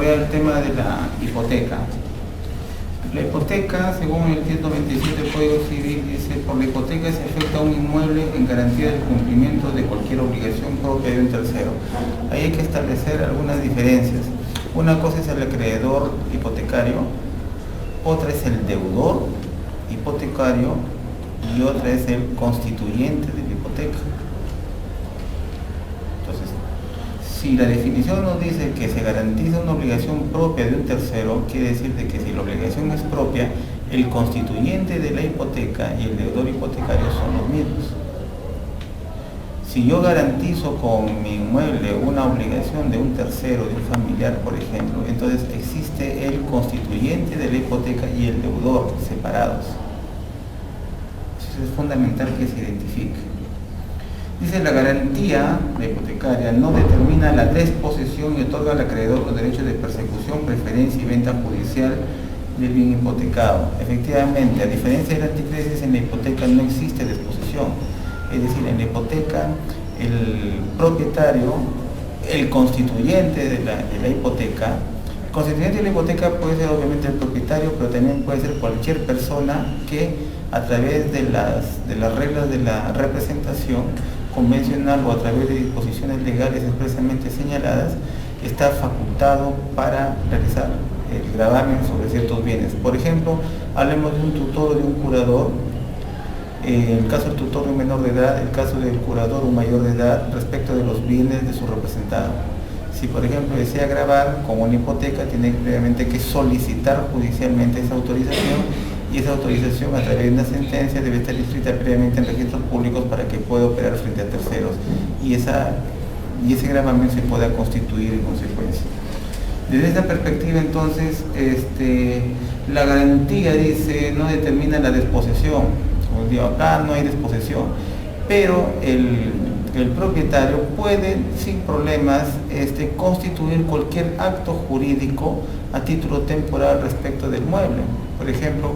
desarrollar el tema de la hipoteca. La hipoteca, según el 197 del Código Civil, dice: por la hipoteca se afecta a un inmueble en garantía del cumplimiento de cualquier obligación propia de un tercero. Ahí hay que establecer algunas diferencias. Una cosa es el acreedor hipotecario, otra es el deudor hipotecario y otra es el constituyente de la hipoteca. Entonces, si la definición nos dice que se garantiza una obligación propia de un tercero, quiere decir de que si la obligación es propia, el constituyente de la hipoteca y el deudor hipotecario son los mismos. Si yo garantizo con mi inmueble una obligación de un tercero, de un familiar, por ejemplo, entonces existe el constituyente de la hipoteca y el deudor separados. Eso es fundamental que se identifique. Dice: la garantía, la hipotecaria, no determina la desposesión y otorga al acreedor los derechos de persecución, preferencia y venta judicial del bien hipotecado. Efectivamente, a diferencia del anticresis, en la hipoteca no existe desposesión. Es decir, en la hipoteca, el propietario, el constituyente de la hipoteca, el constituyente de la hipoteca puede ser obviamente el propietario, pero también puede ser cualquier persona que a través de las reglas de la representación convencional o a través de disposiciones legales expresamente señaladas, está facultado para realizar el gravamen sobre ciertos bienes. Por ejemplo, hablemos de un tutor o de un curador. El caso del tutor de un menor de edad, el caso del curador un mayor de edad respecto de los bienes de su representado. Si por ejemplo desea gravar con una hipoteca, tiene previamente que solicitar judicialmente esa autorización, y esa autorización a través de una sentencia debe estar inscrita previamente en registros públicos para que pueda operar frente a terceros y ese gravamen se pueda constituir en consecuencia. Desde esa perspectiva, entonces, la garantía, dice, no determina la desposesión. Como digo, acá no hay desposesión, pero el propietario puede sin problemas constituir cualquier acto jurídico a título temporal respecto del mueble. Por ejemplo,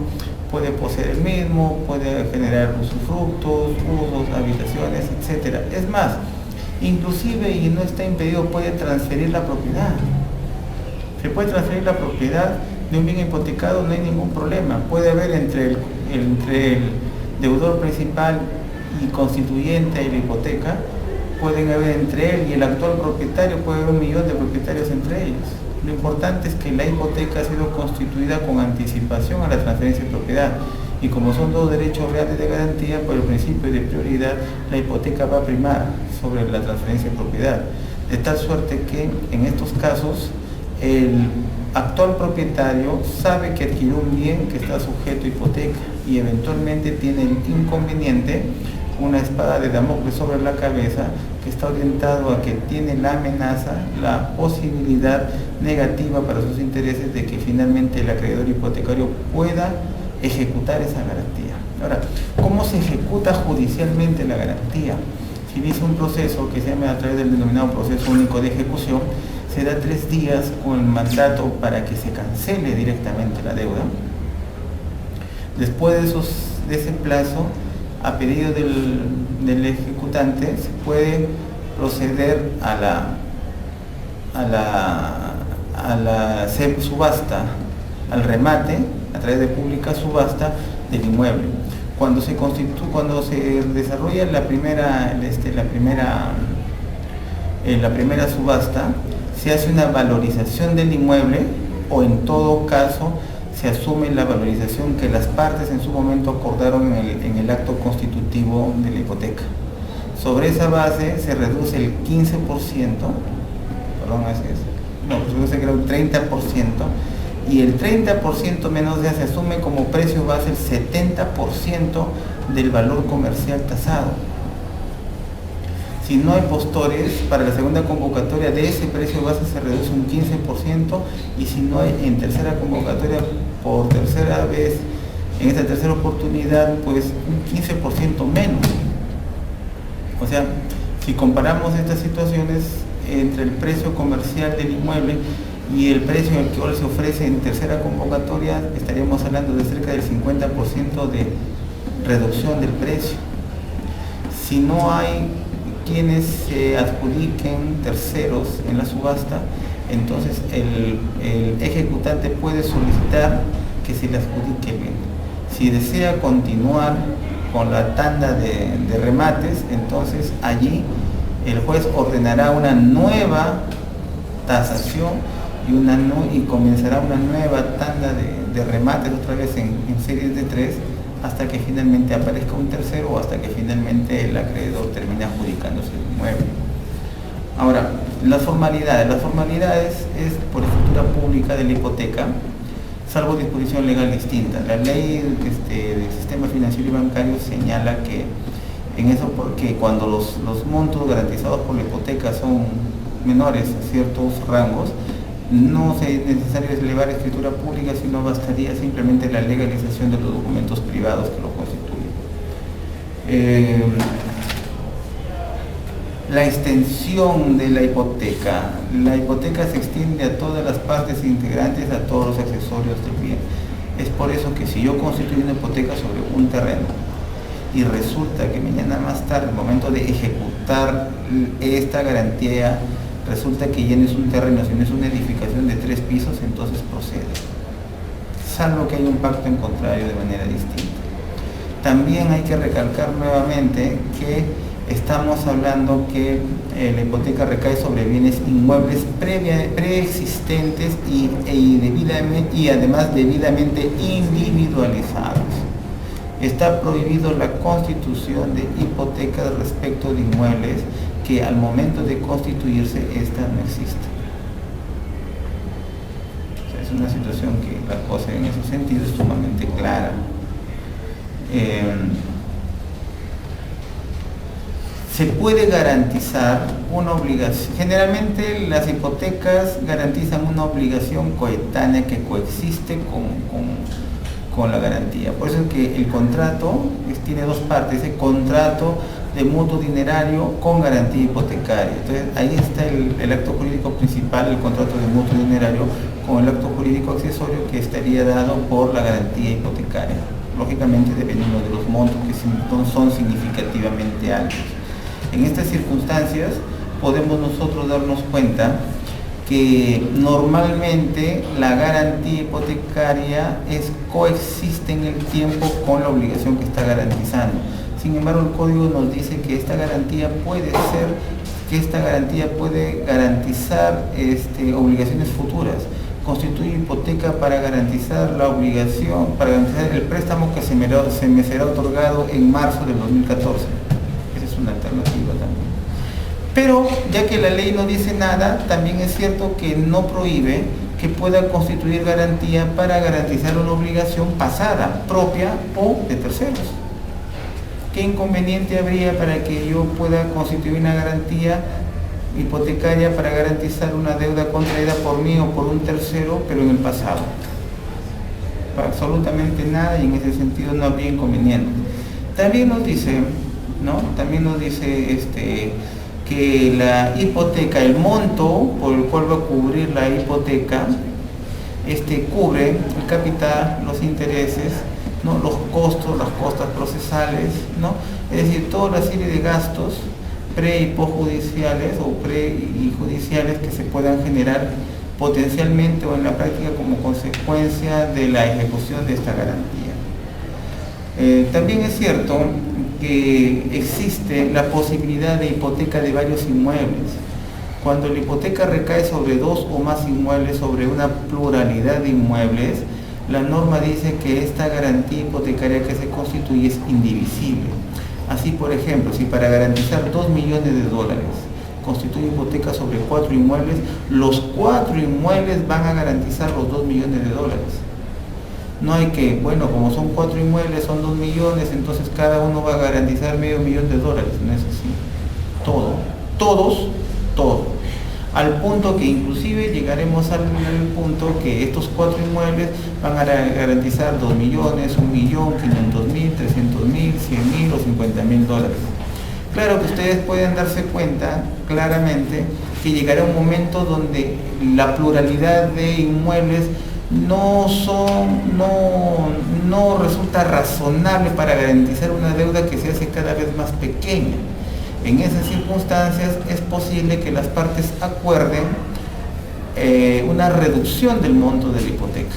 puede poseer el mismo, puede generar usufructos, usos, habitaciones, etc. Es más, inclusive, y no está impedido, puede transferir la propiedad. Se puede transferir la propiedad de un bien hipotecado, no hay ningún problema. Puede haber entre el deudor principal y constituyente de la hipoteca, pueden haber entre él y el actual propietario, puede haber 1 millón de propietarios entre ellos. Lo importante es que la hipoteca ha sido constituida con anticipación a la transferencia de propiedad, y como son dos derechos reales de garantía, por el principio de prioridad, la hipoteca va a primar sobre la transferencia de propiedad, de tal suerte que en estos casos el actual propietario sabe que adquirió un bien que está sujeto a hipoteca y eventualmente tiene el inconveniente, una espada de Damocles sobre la cabeza, que está orientado a que tiene la amenaza, la posibilidad negativa para sus intereses de que finalmente el acreedor hipotecario pueda ejecutar esa garantía. Ahora, ¿cómo se ejecuta judicialmente la garantía? Se inicia un proceso que se llama a través del denominado proceso único de ejecución. Se da 3 días con el mandato para que se cancele directamente la deuda. Después de ese plazo, a pedido del ejecutante, se puede proceder a la subasta, al remate, a través de pública subasta del inmueble. Cuando se desarrolla la primera subasta, se hace una valorización del inmueble, o en todo caso se asume la valorización que las partes en su momento acordaron en el acto constitutivo de la hipoteca. Sobre esa base se reduce el 15%, se reduce creo el 30%, y el 30% menos ya se asume como precio base el 70% del valor comercial tasado. Si no hay postores, para la segunda convocatoria de ese precio base se reduce un 15%, y si no hay en tercera convocatoria por tercera vez, en esta tercera oportunidad, pues un 15% menos. O sea, si comparamos estas situaciones entre el precio comercial del inmueble y el precio en el que ahora se ofrece en tercera convocatoria, estaríamos hablando de cerca del 50% de reducción del precio. Si no hay quienes se adjudiquen terceros en la subasta, entonces el ejecutante puede solicitar que se le adjudique el bien. Si desea continuar con la tanda de remates, entonces allí el juez ordenará una nueva tasación y comenzará una nueva tanda de remates otra vez en series de 3 hasta que finalmente aparezca un tercero o hasta que finalmente el acreedor termine adjudicándose el inmueble. Ahora, las formalidades es por escritura pública de la hipoteca, salvo disposición legal distinta. La ley del sistema financiero y bancario señala que en eso, porque cuando los montos garantizados por la hipoteca son menores a ciertos rangos, no es necesario elevar escritura pública, sino bastaría simplemente la legalización de los documentos privados que lo constituyen. La extensión de la hipoteca. La hipoteca se extiende a todas las partes integrantes, a todos los accesorios del bien. Es por eso que si yo constituyo una hipoteca sobre un terreno y resulta que mañana más tarde, al momento de ejecutar esta garantía, resulta que ya no es un terreno, sino es una edificación de 3 pisos, entonces procede, salvo que haya un pacto en contrario de manera distinta. También hay que recalcar nuevamente que estamos hablando que la hipoteca recae sobre bienes inmuebles preexistentes y además debidamente individualizados. Está prohibido la constitución de hipotecas respecto de inmuebles que al momento de constituirse esta no existe. O sea, es una situación que la cosa en ese sentido es sumamente clara. Se puede garantizar una obligación. Generalmente las hipotecas garantizan una obligación coetánea que coexiste con la garantía. Por eso es que el contrato tiene dos partes, el contrato de mutuo dinerario con garantía hipotecaria. Entonces ahí está el acto jurídico principal, el contrato de mutuo dinerario, con el acto jurídico accesorio que estaría dado por la garantía hipotecaria, lógicamente dependiendo de los montos que son significativamente altos. En estas circunstancias podemos nosotros darnos cuenta que normalmente la garantía hipotecaria coexiste en el tiempo con la obligación que está garantizando. Sin embargo, el código nos dice que esta garantía puede garantizar obligaciones futuras. Constituye hipoteca para garantizar la obligación, para garantizar el préstamo que se me será otorgado en marzo del 2014. Esa es una alternativa también. Pero ya que la ley no dice nada, también es cierto que no prohíbe que pueda constituir garantía para garantizar una obligación pasada, propia o de terceros. ¿Qué inconveniente habría para que yo pueda constituir una garantía hipotecaria para garantizar una deuda contraída por mí o por un tercero, pero en el pasado? Absolutamente nada, y en ese sentido no habría inconveniente. También nos dice, ¿no? Que la hipoteca, el monto por el cual va a cubrir la hipoteca, cubre el capital, los intereses, ¿no? Los costos, las costas procesales, ¿no? Es decir, toda la serie de gastos pre y postjudiciales o pre y judiciales que se puedan generar potencialmente o en la práctica como consecuencia de la ejecución de esta garantía. También es cierto que existe la posibilidad de hipoteca de varios inmuebles. Cuando la hipoteca recae sobre 2 o más inmuebles, sobre una pluralidad de inmuebles, la norma dice que esta garantía hipotecaria que se constituye es indivisible. Así, por ejemplo, si para garantizar $2 millones constituye hipoteca sobre 4 inmuebles, los 4 inmuebles van a garantizar los $2 millones. No hay que, bueno, como son 4 inmuebles, son 2 millones, entonces cada uno va a garantizar $500,000. No es así. Todos. Al punto que inclusive llegaremos al punto que estos 4 inmuebles van a garantizar 2 millones, 1 millón, 500,000, 300,000, 100,000 o $50,000. Claro que ustedes pueden darse cuenta claramente que llegará un momento donde la pluralidad de inmuebles no resulta razonable para garantizar una deuda que se hace cada vez más pequeña. En esas circunstancias es posible que las partes acuerden una reducción del monto de la hipoteca.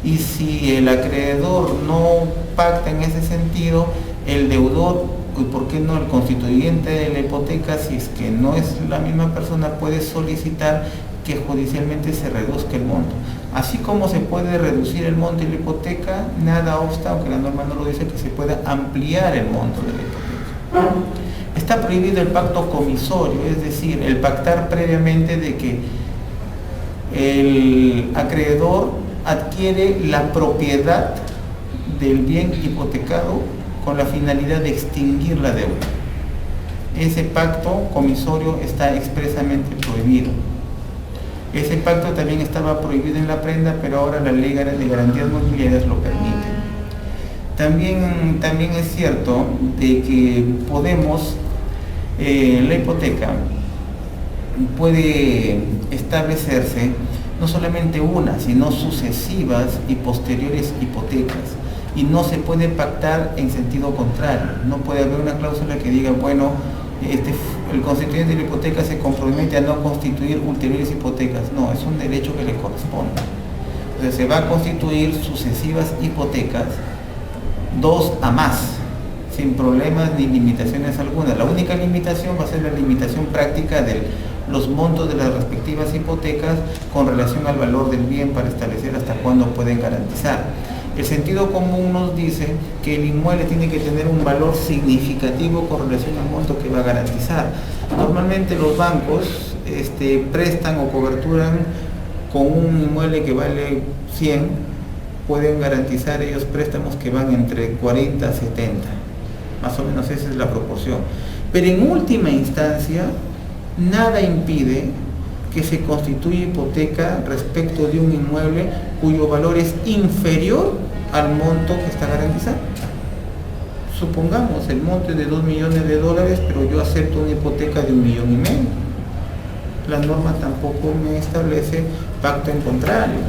Y si el acreedor no pacta en ese sentido, el deudor, y por qué no el constituyente de la hipoteca, si es que no es la misma persona, puede solicitar que judicialmente se reduzca el monto. Así como se puede reducir el monto de la hipoteca, nada obsta, aunque la norma no lo dice, que se pueda ampliar el monto de la hipoteca. Está prohibido el pacto comisorio, es decir, el pactar previamente de que el acreedor adquiere la propiedad del bien hipotecado con la finalidad de extinguir la deuda. Ese pacto comisorio está expresamente prohibido. Ese pacto también estaba prohibido en la prenda, pero ahora la ley de garantías mobiliarias lo permite. También es cierto de que podemos, la hipoteca puede establecerse no solamente una, sino sucesivas y posteriores hipotecas, y no se puede pactar en sentido contrario. No puede haber una cláusula que diga, bueno, el constituyente de la hipoteca se compromete a no constituir ulteriores hipotecas. No, es un derecho que le corresponde. Entonces se va a constituir sucesivas hipotecas, 2 a más, sin problemas ni limitaciones algunas. La única limitación va a ser la limitación práctica de los montos de las respectivas hipotecas con relación al valor del bien, para establecer hasta cuándo pueden garantizar. El sentido común nos dice que el inmueble tiene que tener un valor significativo con relación al monto que va a garantizar. Normalmente los bancos prestan o coberturan con un inmueble que vale 100, pueden garantizar ellos préstamos que van entre 40 a 70. Más o menos esa es la proporción. Pero en última instancia, nada impide que se constituya hipoteca respecto de un inmueble cuyo valor es inferior al monto que está garantizado. Supongamos, el monto es de $2 millones, pero yo acepto una hipoteca de $1,5 millones. La norma tampoco me establece pacto en contrario.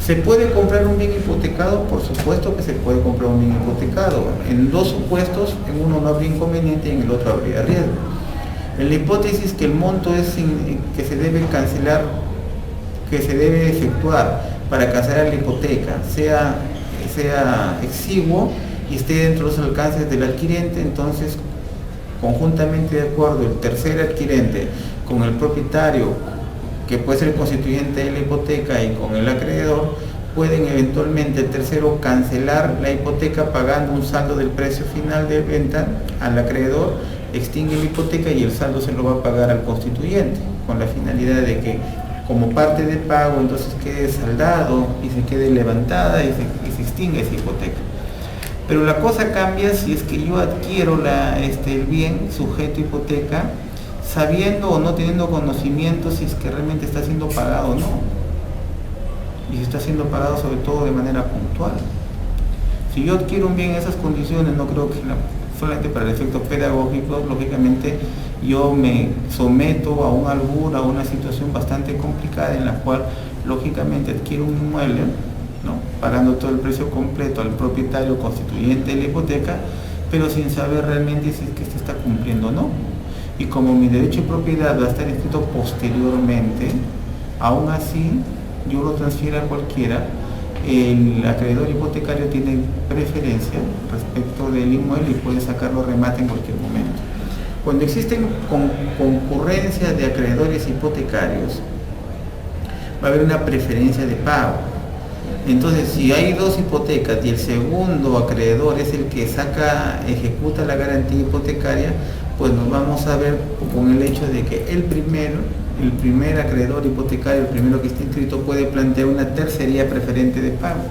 ¿Se puede comprar un bien hipotecado? Por supuesto que se puede comprar un bien hipotecado. En 2 supuestos, en uno no habría inconveniente y en el otro habría riesgo. En la hipótesis que el monto que se debe cancelar, que se debe efectuar para cancelar la hipoteca, sea exiguo y esté dentro de los alcances del adquirente, entonces, conjuntamente de acuerdo el tercer adquirente con el propietario, que puede ser el constituyente de la hipoteca, y con el acreedor, pueden eventualmente el tercero cancelar la hipoteca pagando un saldo del precio final de venta al acreedor, extingue la hipoteca y el saldo se lo va a pagar al constituyente, con la finalidad de que como parte del pago entonces quede saldado y se quede levantada y se extinga esa hipoteca. Pero la cosa cambia si es que yo adquiero el bien sujeto a hipoteca sabiendo o no teniendo conocimiento si es que realmente está siendo pagado o no, y si está siendo pagado sobre todo de manera puntual. Si yo adquiero un bien en esas condiciones, no creo que solamente para el efecto pedagógico, lógicamente yo me someto a un albur, a una situación bastante complicada en la cual lógicamente adquiero un inmueble, ¿no?, pagando todo el precio completo al propietario constituyente de la hipoteca, pero sin saber realmente si es que se está cumpliendo o no. Y como mi derecho de propiedad va a estar escrito posteriormente, aún así yo lo transfiero a cualquiera, el acreedor hipotecario tiene preferencia respecto del inmueble y puede sacarlo a remate en cualquier momento. Cuando existen concurrencia de acreedores hipotecarios, va a haber una preferencia de pago. Entonces, si hay 2 hipotecas y el segundo acreedor es el que ejecuta la garantía hipotecaria, pues nos vamos a ver con el hecho de que el primer acreedor hipotecario, el primero que esté inscrito, puede plantear una tercería preferente de pago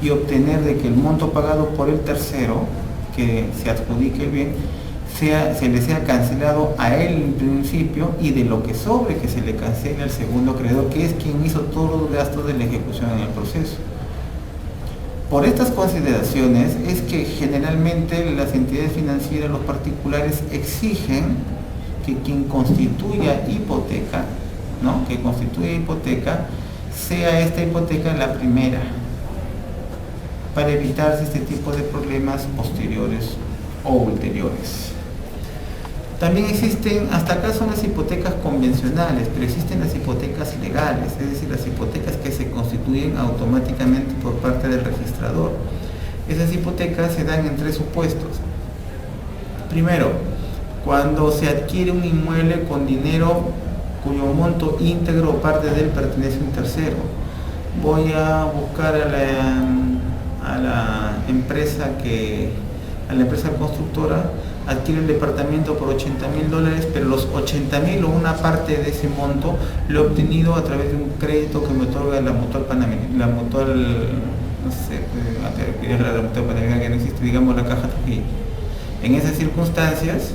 y obtener de que el monto pagado por el tercero que se adjudique el bien se le sea cancelado a él en principio, y de lo que sobre que se le cancele al segundo acreedor, que es quien hizo todos los gastos de la ejecución en el proceso. Por estas consideraciones es que generalmente las entidades financieras, los particulares, exigen que quien constituya hipoteca, ¿no?, que constituya hipoteca, sea esta hipoteca la primera, para evitarse este tipo de problemas posteriores o ulteriores. También existen, hasta acá son las hipotecas convencionales, pero existen las hipotecas legales, es decir, las hipotecas que se constituyen automáticamente por parte del registrador. Esas hipotecas se dan en 3 supuestos. Primero, cuando se adquiere un inmueble con dinero cuyo monto íntegro o parte de él pertenece a un tercero. Voy a buscar a la empresa constructora, adquiere el departamento por $80.000, pero los $80.000 o una parte de ese monto lo he obtenido a través de un crédito que me otorga la Mutual Panamericana, no sé, la Mutual Panamericana que no existe, digamos la Caja Trujillo. En esas circunstancias,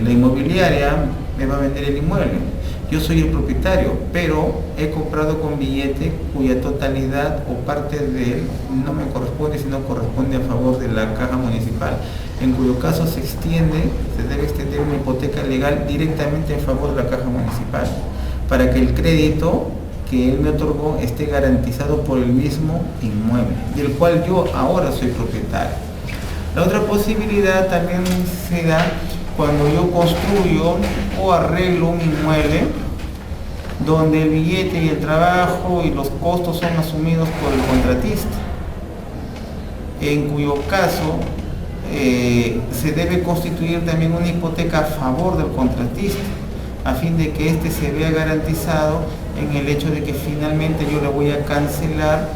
la inmobiliaria me va a vender el inmueble. Yo soy el propietario, pero he comprado con billete cuya totalidad o parte de él no me corresponde, sino corresponde a favor de la caja municipal, en cuyo caso se debe extender una hipoteca legal directamente en favor de la caja municipal, para que el crédito que él me otorgó esté garantizado por el mismo inmueble, del cual yo ahora soy propietario. La otra posibilidad también se da cuando yo construyo o arreglo un inmueble donde el billete y el trabajo y los costos son asumidos por el contratista, en cuyo caso se debe constituir también una hipoteca a favor del contratista, a fin de que éste se vea garantizado en el hecho de que finalmente yo le voy a cancelar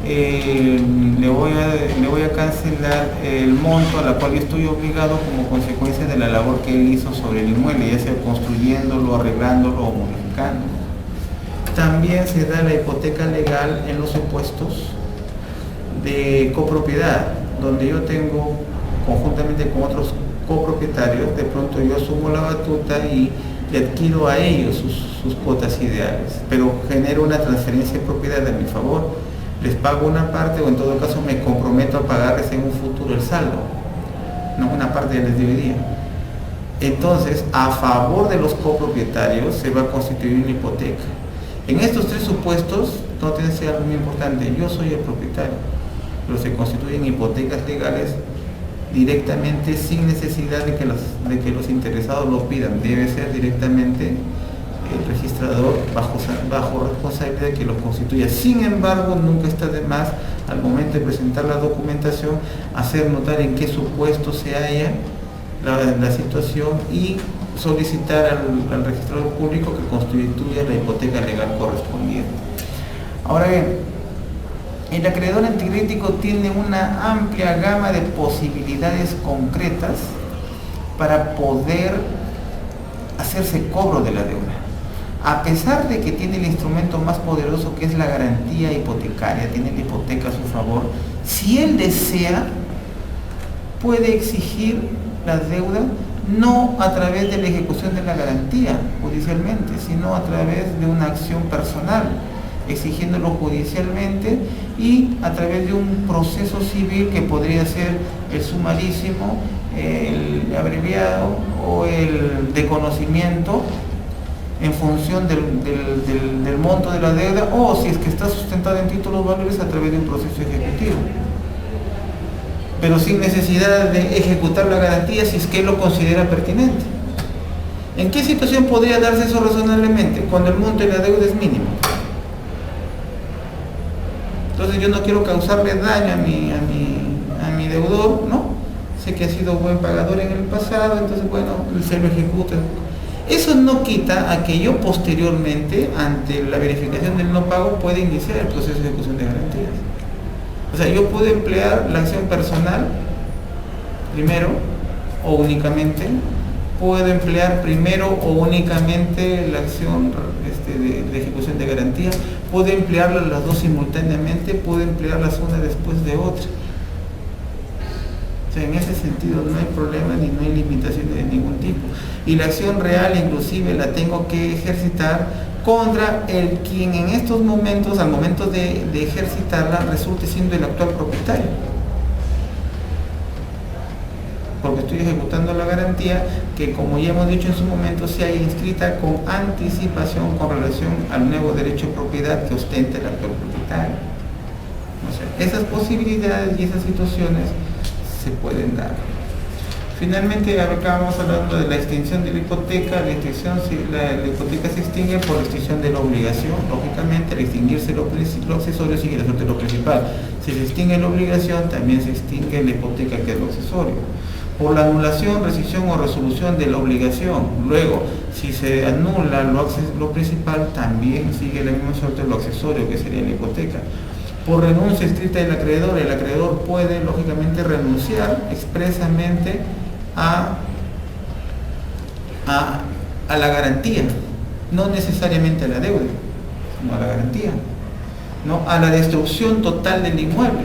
le voy a cancelar el monto a la cual yo estoy obligado como consecuencia de la labor que él hizo sobre el inmueble, ya sea construyéndolo, arreglándolo o modificando. También se da la hipoteca legal en los supuestos de copropiedad, donde yo tengo conjuntamente con otros copropietarios, de pronto yo asumo la batuta y le adquiero a ellos sus cuotas ideales, pero genero una transferencia de propiedad a mi favor. Les pago una parte, o en todo caso me comprometo a pagarles en un futuro el saldo, no, una parte ya les debería. Entonces, a favor de los copropietarios se va a constituir una hipoteca. En estos 3 supuestos, nótense algo muy importante: yo soy el propietario, pero se constituyen hipotecas legales directamente, sin necesidad de que los interesados lo pidan. Debe ser directamente el registrador bajo responsabilidad de que lo constituya. Sin embargo, nunca está de más, al momento de presentar la documentación, hacer notar en qué supuesto se halla la situación y solicitar al registrador público que constituya la hipoteca legal correspondiente. Ahora bien, el acreedor anticrítico tiene una amplia gama de posibilidades concretas para poder hacerse cobro de la deuda. A pesar de que tiene el instrumento más poderoso, que es la garantía hipotecaria, tiene la hipoteca a su favor, si él desea, puede exigir la deuda no a través de la ejecución de la garantía judicialmente, sino a través de una acción personal, exigiéndolo judicialmente y a través de un proceso civil que podría ser el sumarísimo, el abreviado o el de conocimiento, en función del monto de la deuda, o si es que está sustentada en títulos valores, a través de un proceso ejecutivo, pero sin necesidad de ejecutar la garantía si es que él lo considera pertinente. ¿En qué situación podría darse eso razonablemente? Cuando el monto de la deuda es mínimo. Entonces yo no quiero causarle daño a mi deudor, ¿no? Sé que ha sido buen pagador en el pasado, entonces bueno, se lo ejecuta. Eso no quita a que yo posteriormente, ante la verificación del no pago, pueda iniciar el proceso de ejecución de garantías. O sea, yo puedo emplear la acción personal primero o únicamente, puedo emplear primero o únicamente la acción de ejecución de garantía, puedo emplearlas las dos simultáneamente, puedo emplearlas una después de otra. O sea, en ese sentido no hay problema ni no hay limitaciones de ningún tipo. Y la acción real inclusive la tengo que ejercitar contra el quien en estos momentos, al momento de ejercitarla, resulte siendo el actual propietario. Porque estoy ejecutando la garantía que, como ya hemos dicho en su momento, sea inscrita con anticipación con relación al nuevo derecho de propiedad que ostenta el actual propietario. O sea, esas posibilidades y esas situaciones se pueden dar. Finalmente, acá vamos hablando de la extinción de la hipoteca. La hipoteca se extingue por la extinción de la obligación. Lógicamente, al extinguirse lo accesorio sigue resulta lo principal. Si se extingue la obligación, también se extingue la hipoteca, que es lo accesorio. Por la anulación, rescisión o resolución de la obligación. Luego, si se anula lo principal, también sigue la misma suerte lo accesorio, que sería la hipoteca. Por renuncia estricta del acreedor, el acreedor puede lógicamente renunciar expresamente a la garantía, no necesariamente a la deuda, sino a la garantía, ¿no? A la destrucción total del inmueble.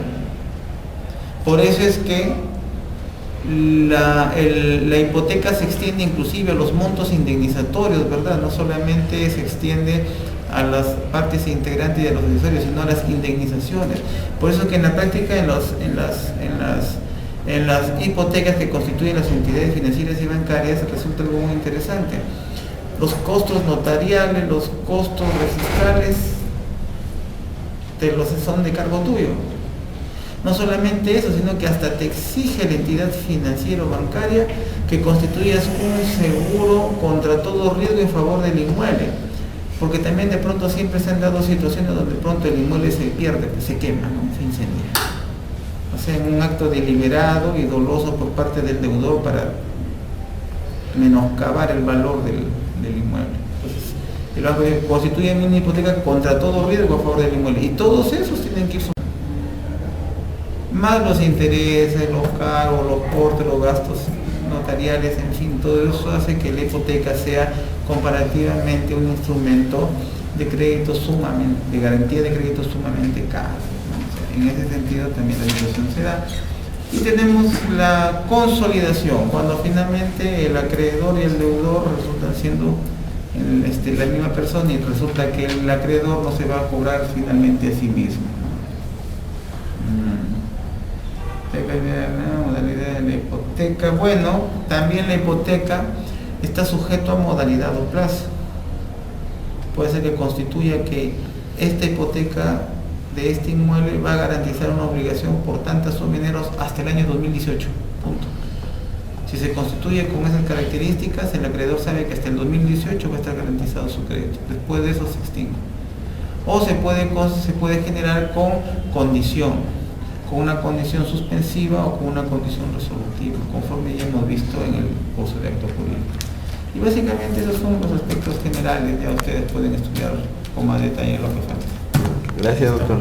Por eso es que la hipoteca se extiende inclusive a los montos indemnizatorios, ¿verdad? No solamente se extiende a las partes integrantes de los accesorios, sino a las indemnizaciones. Por eso que en la práctica, en las hipotecas que constituyen las entidades financieras y bancarias, resulta algo muy interesante. Los costos notariales, los costos registrales, son de cargo tuyo. No solamente eso, sino que hasta te exige la entidad financiera o bancaria que constituyas un seguro contra todo riesgo en favor del inmueble. Porque también de pronto siempre se han dado situaciones donde de pronto el inmueble se pierde, se quema, ¿no? Se incendia. O sea, en un acto deliberado y doloso por parte del deudor para menoscabar el valor del inmueble. Entonces, el banco constituye una hipoteca contra todo riesgo a favor del inmueble. Y todos esos tienen que ir más los intereses, los cargos, los portes, los gastos notariales, en fin, todo eso hace que la hipoteca sea comparativamente un instrumento de crédito de garantía de crédito sumamente caro, ¿no? O sea, en ese sentido también la situación se da. Y tenemos la consolidación, cuando finalmente el acreedor y el deudor resultan siendo la misma persona, y resulta que el acreedor no se va a cobrar finalmente a sí mismo. Modalidad de la hipoteca. Bueno, también la hipoteca está sujeto a modalidad o plazo. Puede ser que constituya que esta hipoteca de este inmueble va a garantizar una obligación por tantas sumineros hasta el año 2018. Punto. Si se constituye con esas características, el acreedor sabe que hasta el 2018 va a estar garantizado su crédito. Después de eso se extingue. O se puede generar con condición, con una condición suspensiva o con una condición resolutiva, conforme ya hemos visto en el curso de acto jurídico. Y básicamente esos son los aspectos generales, ya ustedes pueden estudiar con más detalle lo que falta. Gracias, doctor.